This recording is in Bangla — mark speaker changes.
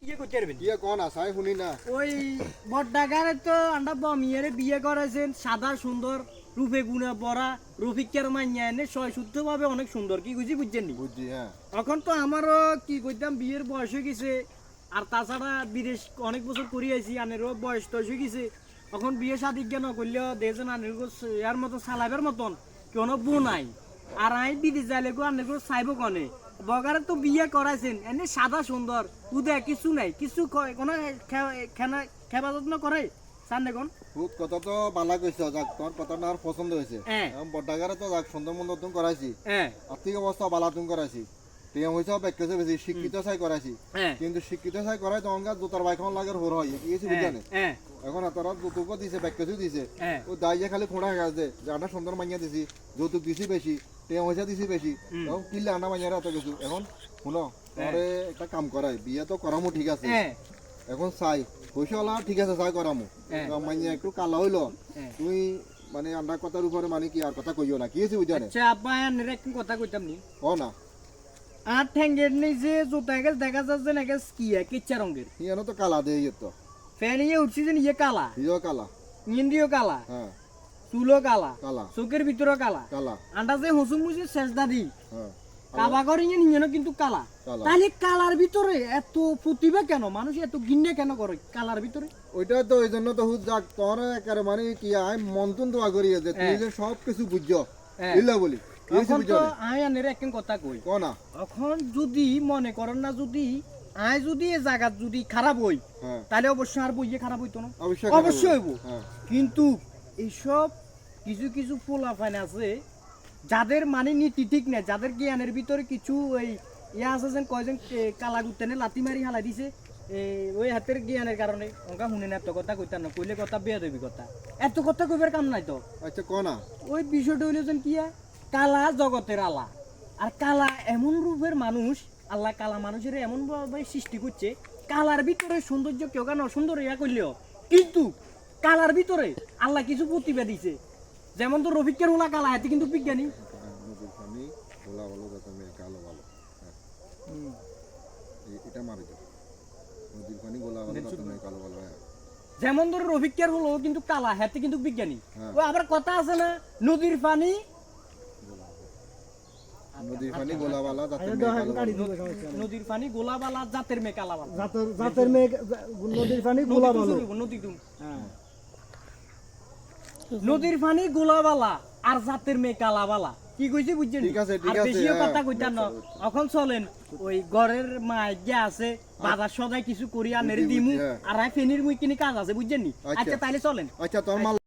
Speaker 1: ইয়ে করতে পারবেন
Speaker 2: ইয়ে কোন আসাই শুনি না
Speaker 1: ওই বড়ডাগারে তো আন্ডা বমিয়ারে বিয়ে করেছেন সাদা সুন্দর রূপে গুণে ভরা রফিকের মাইয়া এনে সয় শুদ্ধভাবে অনেক সুন্দর কি বুঝি বুঝছেন নি
Speaker 2: বুঝছি হ্যাঁ
Speaker 1: এখন তো আমারও কি কইতাম বিয়ের বয়স হয়ে গেছে আর তাছাড়া বিদেশ অনেক বছর করে আইছি আনেরও বয়স তো হয়ে গেছে এখন বিয়ে শাদী জ্ঞান করলেও দেখছেন আনের এর মতো চালাইবার মতন কোনো বউ নাই আর আই বিদেশ যাইলে গো আনের চাইব কনে বগারে তো বিয়ে করাইছেন এনে সাদা সুন্দর উদে কিছু নাই কিছু কোনো খেবা যত্ন করে সামনে কোন
Speaker 2: খুব কথা তো বালা কইছ যাক তোর কথাটা আর পছন্দ হয়েছে বড়ডাগারে তো যাক সুন্দর মন্দ তুমি করাইছি আর্থিক অবস্থা বালা তুমি করাইছি টিয়া হইছে বেকেছে বেশি শিক্ষিত চাই করাইছি কিন্তু শিক্ষিত চাই করাই তখন গা জোতার বাইখন লাগে হোর হয় কি কিছু বুঝানে এখন তোরা যৌতুকও দিছে বেকেছেও দিছে ও দাইয়ে খালি খোঁড়া হয়ে গেছে যে আনা সুন্দর মাইয়া দিছি যৌতুক দিছি বেশি টিয়া হইছে দিছি বেশি তখন কিনলে আনা মাইয়ারে এত কিছু এখন শুনো তোরে একটা কাম করাই বিয়ে তো করামো ঠিক আছে এখন চাই পয়সাওয়ালা ঠিক আছে চাই করামো মাইয়া একটু কালা হইলো তুই মানে আমরা কথার উপরে মানে কি আর কথা কইও না কি আছে বুঝানে
Speaker 1: আচ্ছা আপা এর একটা কথা কইতাম নি
Speaker 2: ও না
Speaker 1: আর ঠ্যাঙ্গের নিচে জুতা গেছ দেখা যাচ্ছে না গেছ কি কিচ্ছা রঙের
Speaker 2: ইয়ানো তো কালা দেই তো
Speaker 1: ফ্যান ইয়ে উঠছি যে ইয়ে কালা
Speaker 2: ইয়ো কালা
Speaker 1: ইন্দ্রিয় কালা
Speaker 2: হ্যাঁ
Speaker 1: চুলো কালা
Speaker 2: কালা
Speaker 1: চোখের ভিতরে কালা
Speaker 2: কালা
Speaker 1: আন্দাজে হুসুম মুসি শেষদা দি
Speaker 2: হ্যাঁ
Speaker 1: কাবাগর ইয়ে নিয়ে কিন্তু কালা
Speaker 2: কালা।
Speaker 1: তাহলে কালার ভিতরে এত প্রতিভা কেন মানুষ এত গিন্নে কেন করে কালার ভিতরে
Speaker 2: ওইটা তো এই জন্য তো হুদ যাক তোর একারে মানে কি আই মন্তন দোয়া করি যে তুই যে সব কিছু বুঝছো ইল্লা বলি
Speaker 1: এখন তো আই আনের একটা কথা কই
Speaker 2: কোনা
Speaker 1: এখন যদি মনে করেন না যদি আই যদি এই জায়গা যদি খারাপ হই তাহলে অবশ্যই আর বইয়ে খারাপ হইতো না অবশ্যই হইব কিন্তু এইসব কিছু কিছু পোলাপান আছে যাদের মানে নীতি ঠিক নেই যাদের জ্ঞানের ভিতরে কিছু ওই ইয়া আছে যেন কয়জন কালা গুতেনে লাতি মারি হালাই দিছে ওই হাতের জ্ঞানের কারণে অঙ্কা শুনে না এত কথা কইতাম না কইলে কথা বেয়া দেবি কথা এত কথা কইবার কাম নাই তো
Speaker 2: আচ্ছা কোনা
Speaker 1: ওই বিষয়টা হইলো যেন কি কালা জগতের আলা আর কালা এমন রূপের মানুষ আল্লাহ কালা মানুষের এমন ভাবে সৃষ্টি করছে কালার ভিতরে সৌন্দর্য কেউ কেন সুন্দর ইয়া করলেও কিন্তু কালার ভিতরে আল্লাহ কিছু প্রতিভা দিছে যেমন তো রফিকের ওলা কালা হাতে কিন্তু বিজ্ঞানী
Speaker 2: নদীর পানি গোলা ভালো যাতে আমি কালো ভালো এটা মারি দাও নদীর পানি গোলা ভালো যাতে আমি কালো ভালো
Speaker 1: যেমন ধরো রফিকের হলো কিন্তু কালা হাতে কিন্তু বিজ্ঞানী ও আবার কথা আছে না নদীর পানি
Speaker 2: নদীর পানি গোলা ভালো যাতে
Speaker 1: নদীর পানি গোলা বালা জাতের মে কালা বালা
Speaker 3: জাতের মেয়ে নদীর পানি গোলা ভালো
Speaker 1: নদী তুমি নদীর পানি গোলাবালা আর জাতের মেয়ে কালাবালা কি কইছি বুঝছেন
Speaker 2: ঠিক আছে ঠিক
Speaker 1: আর
Speaker 2: আছে
Speaker 1: বেশিও কথা কইতাম না এখন চলেন ওই ঘরের মা গিয়া আছে বাজার সদাই কিছু করি আনের দিমু আর ফেনির মুই কিনি কাজ আছে বুঝছেন নি আচ্ছা তাইলে চলেন
Speaker 2: আচ্ছা তোর মাল